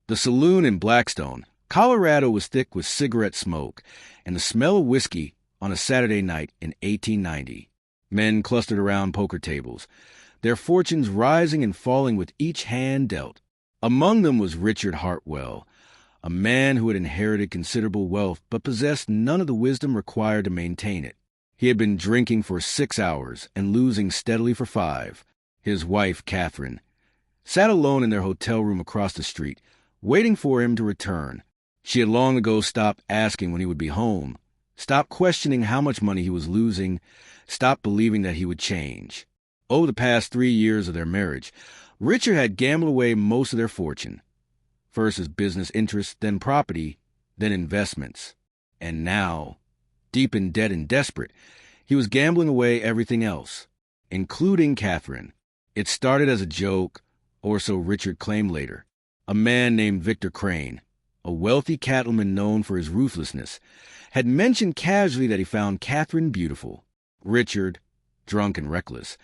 The saloon in Blackstone, Colorado, was thick with cigarette smoke and the smell of whiskey on a Saturday night in 1890. Men clustered around poker tables, their fortunes rising and falling with each hand dealt. Among them was Richard Hartwell, a man who had inherited considerable wealth but possessed none of the wisdom required to maintain it. He had been drinking for 6 hours and losing steadily for 5. His wife, Catherine, sat alone in their hotel room across the street, waiting for him to return. She had long ago stopped asking when he would be home, stopped questioning how much money he was losing, stopped believing that he would change. Over the past 3 years of their marriage, Richard had gambled away most of their fortune. First his business interests, then property, then investments. And now, deep in debt and desperate, he was gambling away everything else, including Catherine. It started as a joke, or so Richard claimed later. A man named Victor Crane, a wealthy cattleman known for his ruthlessness, had mentioned casually that he found Catherine beautiful. Richard, drunk and reckless,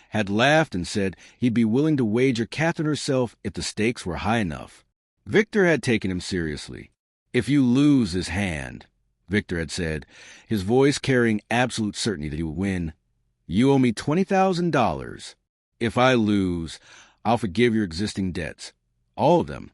had laughed and said he'd be willing to wager Catherine herself if the stakes were high enough. Victor had taken him seriously. "If you lose this hand," Victor had said, his voice carrying absolute certainty that he would win, "you owe me $20,000. If I lose, I'll forgive your existing debts. All of them."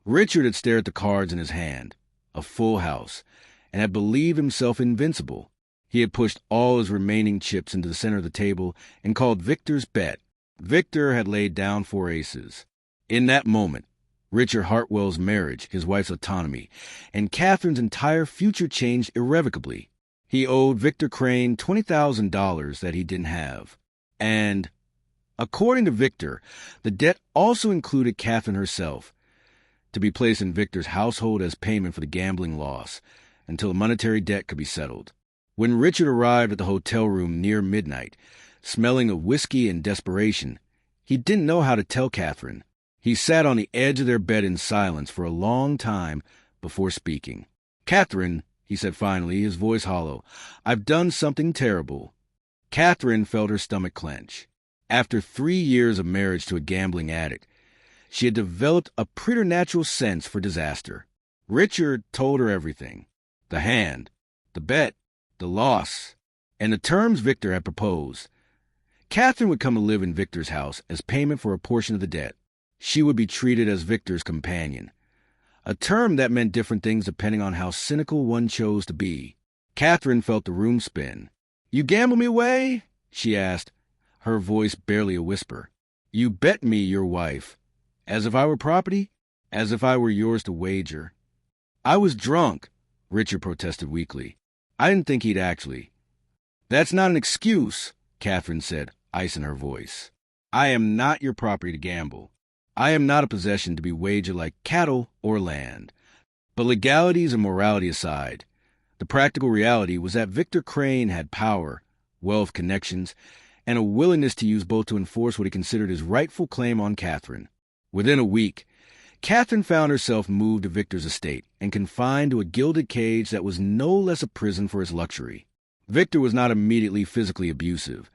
Richard had stared at the cards in his hand, a full house, and had believed himself invincible. He had pushed all his remaining chips into the center of the table and called Victor's bet. Victor had laid down 4 aces. In that moment, Richard Hartwell's marriage, his wife's autonomy, and Catherine's entire future changed irrevocably. He owed Victor Crane $20,000 that he didn't have. And, according to Victor, the debt also included Catherine herself, to be placed in Victor's household as payment for the gambling loss, until the monetary debt could be settled. When Richard arrived at the hotel room near midnight, smelling of whiskey and desperation, he didn't know how to tell Catherine. He sat on the edge of their bed in silence for a long time before speaking. "Catherine," he said finally, his voice hollow, "I've done something terrible." Catherine felt her stomach clench. After 3 years of marriage to a gambling addict, she had developed a preternatural sense for disaster. Richard told her everything. The hand, the bet, the loss, and the terms Victor had proposed. Catherine would come to live in Victor's house as payment for a portion of the debt. She would be treated as Victor's companion, a term that meant different things depending on how cynical one chose to be. Catherine felt the room spin. "You gamble me away?" she asked, her voice barely a whisper. "You bet me your wife. As if I were property? As if I were yours to wager." "I was drunk," Richard protested weakly. "I didn't think he'd actually." "That's not an excuse," Catherine said, ice in her voice. "I am not your property to gamble. I am not a possession to be wagered like cattle or land." But legalities and morality aside, the practical reality was that Victor Crane had power, wealth, connections, and a willingness to use both to enforce what he considered his rightful claim on Catherine. Within a week, Catherine found herself moved to Victor's estate and confined to a gilded cage that was no less a prison for his luxury. Victor was not immediately physically abusive,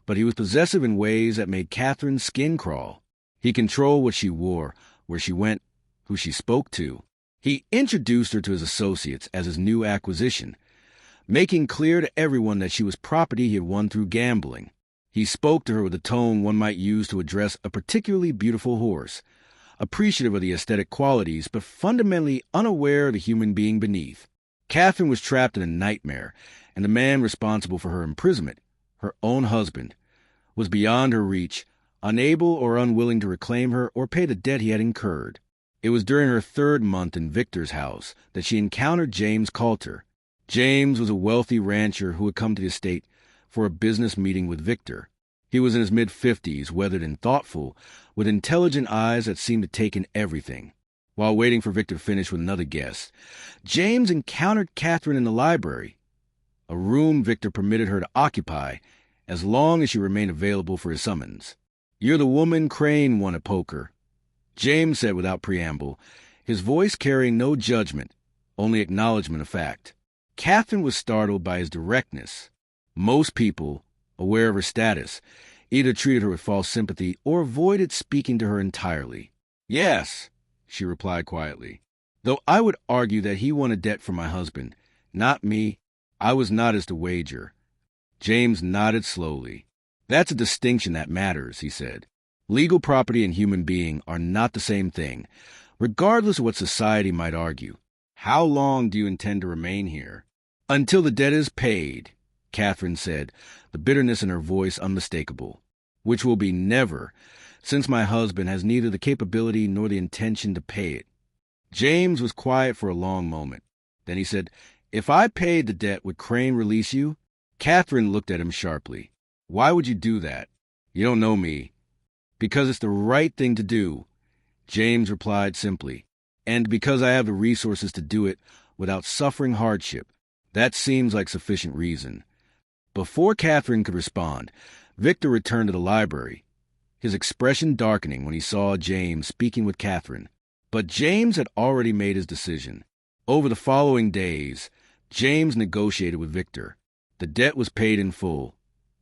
but he was possessive in ways that made Catherine's skin crawl. He controlled what she wore, where she went, who she spoke to. He introduced her to his associates as his new acquisition, making clear to everyone that she was property he had won through gambling. He spoke to her with a tone one might use to address a particularly beautiful horse, appreciative of the aesthetic qualities, but fundamentally unaware of the human being beneath. Catherine was trapped in a nightmare, and the man responsible for her imprisonment, her own husband, was beyond her reach, unable or unwilling to reclaim her or pay the debt he had incurred. It was during her 3rd month in Victor's house that she encountered James Colter. James was a wealthy rancher who had come to the estate for a business meeting with Victor. He was in his mid-50s, weathered and thoughtful, with intelligent eyes that seemed to take in everything. While waiting for Victor to finish with another guest, James encountered Catherine in the library, a room Victor permitted her to occupy as long as she remained available for his summons. "You're the woman Crane won at poker," James said without preamble, his voice carrying no judgment, only acknowledgement of fact. Catherine was startled by his directness. Most people, aware of her status, either treated her with false sympathy or avoided speaking to her entirely. "Yes," she replied quietly. Though I would argue that he won a debt from my husband, not me. I was not as to wager. James nodded slowly. That's a distinction that matters, he said. Legal property and human being are not the same thing, regardless of what society might argue. How long do you intend to remain here? Until the debt is paid, Catherine said, the bitterness in her voice unmistakable. Which will be never, since my husband has neither the capability nor the intention to pay it. James was quiet for a long moment. Then he said, If I paid the debt, would Crane release you? Catherine looked at him sharply. Why would you do that? You don't know me. Because it's the right thing to do, James replied simply. And because I have the resources to do it without suffering hardship. That seems like sufficient reason. Before Catherine could respond, Victor returned to the library, his expression darkening when he saw James speaking with Catherine. But James had already made his decision. Over the following days, James negotiated with Victor. The debt was paid in full,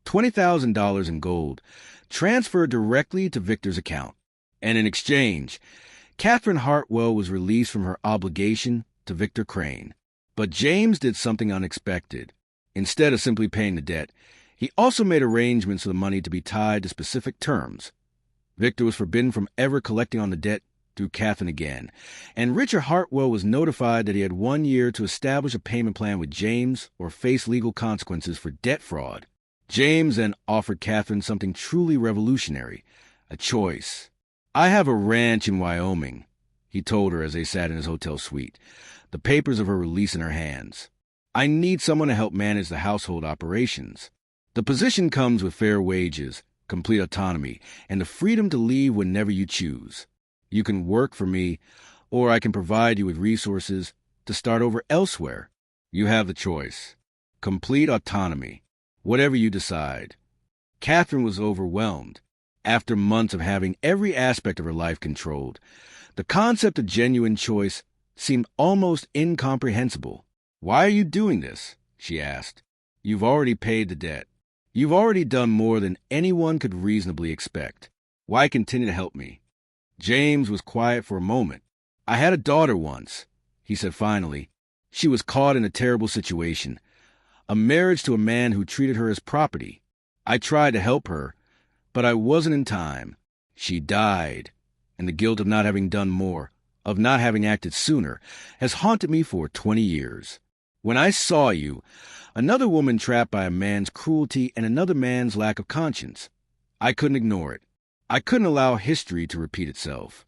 $20,000 in gold, transferred directly to Victor's account. And in exchange, Catherine Hartwell was released from her obligation to Victor Crane. But James did something unexpected. Instead of simply paying the debt, he also made arrangements for the money to be tied to specific terms. Victor was forbidden from ever collecting on the debt through Catherine again, and Richard Hartwell was notified that he had 1 year to establish a payment plan with James or face legal consequences for debt fraud. James then offered Catherine something truly revolutionary, a choice. I have a ranch in Wyoming, he told her as they sat in his hotel suite, the papers of her release in her hands. I need someone to help manage the household operations. The position comes with fair wages, complete autonomy, and the freedom to leave whenever you choose. You can work for me, or I can provide you with resources to start over elsewhere. You have the choice. Complete autonomy. Whatever you decide. Catherine was overwhelmed. After months of having every aspect of her life controlled, the concept of genuine choice seemed almost incomprehensible. Why are you doing this? She asked. You've already paid the debt. You've already done more than anyone could reasonably expect. Why continue to help me? James was quiet for a moment. I had a daughter once, he said finally. She was caught in a terrible situation, a marriage to a man who treated her as property. I tried to help her, but I wasn't in time. She died, and the guilt of not having done more, of not having acted sooner, has haunted me for 20 years. When I saw you, another woman trapped by a man's cruelty and another man's lack of conscience, I couldn't ignore it. I couldn't allow history to repeat itself.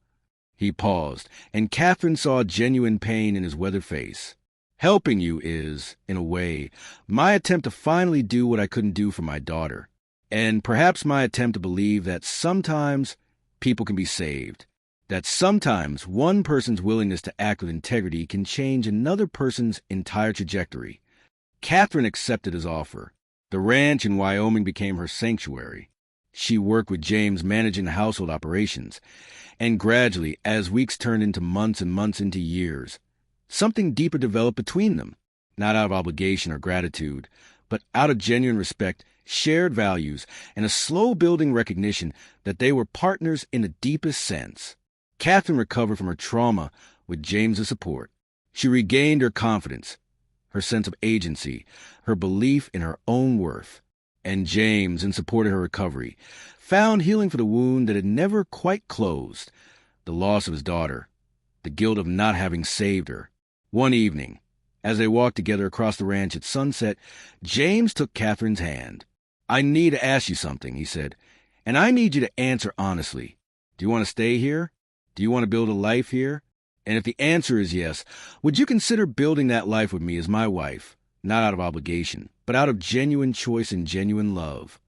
He paused, and Catherine saw genuine pain in his weathered face. Helping you is, in a way, my attempt to finally do what I couldn't do for my daughter, and perhaps my attempt to believe that sometimes people can be saved, that sometimes one person's willingness to act with integrity can change another person's entire trajectory. Catherine accepted his offer. The ranch in Wyoming became her sanctuary. She worked with James managing the household operations, and gradually, as weeks turned into months and months into years, something deeper developed between them, not out of obligation or gratitude, but out of genuine respect, shared values, and a slow-building recognition that they were partners in the deepest sense. Catherine recovered from her trauma with James's support. She regained her confidence, her sense of agency, her belief in her own worth. And James, in support of her recovery, found healing for the wound that had never quite closed, the loss of his daughter, the guilt of not having saved her. One evening, as they walked together across the ranch at sunset, James took Catherine's hand. I need to ask you something, he said, and I need you to answer honestly. Do you want to stay here? Do you want to build a life here? And if the answer is yes, would you consider building that life with me as my wife? Not out of obligation, but out of genuine choice and genuine love.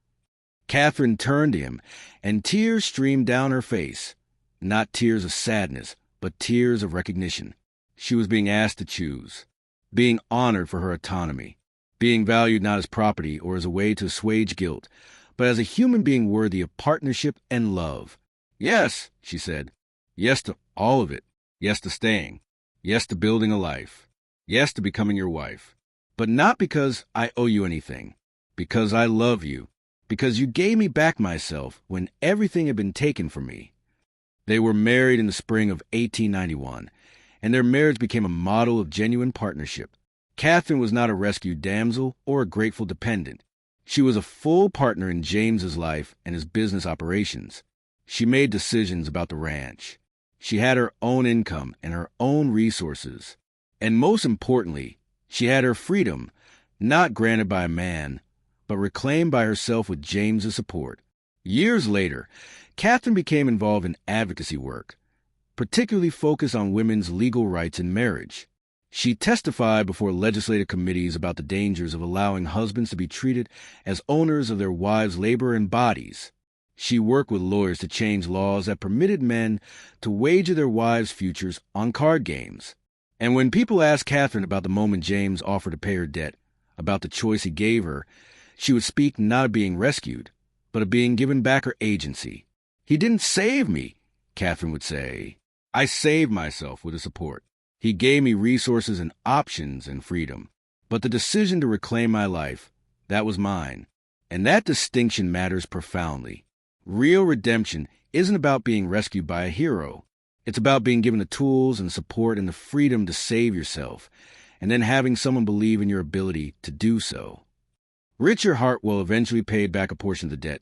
Catherine turned to him, and tears streamed down her face. Not tears of sadness, but tears of recognition. She was being asked to choose, being honored for her autonomy, being valued not as property or as a way to assuage guilt, but as a human being worthy of partnership and love. Yes, she said. Yes to all of it. Yes to staying. Yes to building a life. Yes to becoming your wife. But not because I owe you anything. Because I love you. Because you gave me back myself when everything had been taken from me. They were married in the spring of 1891, and their marriage became a model of genuine partnership. Catherine was not a rescued damsel or a grateful dependent. She was a full partner in James's life and his business operations. She made decisions about the ranch. She had her own income and her own resources. And most importantly, she had her freedom, not granted by a man, but reclaimed by herself with James's support. Years later, Catherine became involved in advocacy work, particularly focused on women's legal rights in marriage. She testified before legislative committees about the dangers of allowing husbands to be treated as owners of their wives' labor and bodies. She worked with lawyers to change laws that permitted men to wager their wives' futures on card games. And when people asked Catherine about the moment James offered to pay her debt, about the choice he gave her, she would speak not of being rescued, but of being given back her agency. "He didn't save me," Catherine would say. "I saved myself with his support. He gave me resources and options and freedom. But the decision to reclaim my life, that was mine." And that distinction matters profoundly. Real redemption isn't about being rescued by a hero. It's about being given the tools and support and the freedom to save yourself, and then having someone believe in your ability to do so. Richard Hartwell eventually paid back a portion of the debt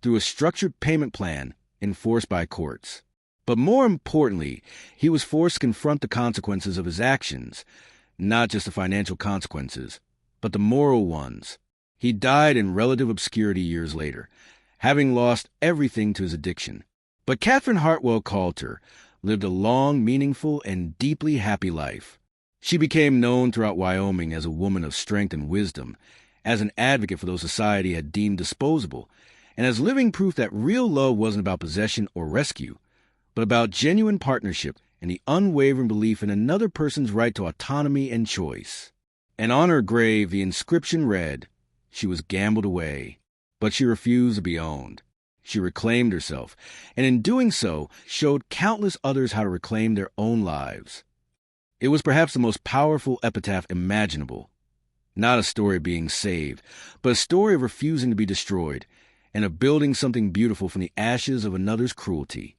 through a structured payment plan enforced by courts. But more importantly, he was forced to confront the consequences of his actions, not just the financial consequences, but the moral ones. He died in relative obscurity years later, having lost everything to his addiction. But Catherine Hartwell Colter lived a long, meaningful, and deeply happy life. She became known throughout Wyoming as a woman of strength and wisdom, as an advocate for those society had deemed disposable, and as living proof that real love wasn't about possession or rescue, but about genuine partnership and the unwavering belief in another person's right to autonomy and choice. And on her grave, the inscription read, "She was gambled away, but she refused to be owned. She reclaimed herself, and in doing so, showed countless others how to reclaim their own lives." It was perhaps the most powerful epitaph imaginable. Not a story of being saved, but a story of refusing to be destroyed, and of building something beautiful from the ashes of another's cruelty.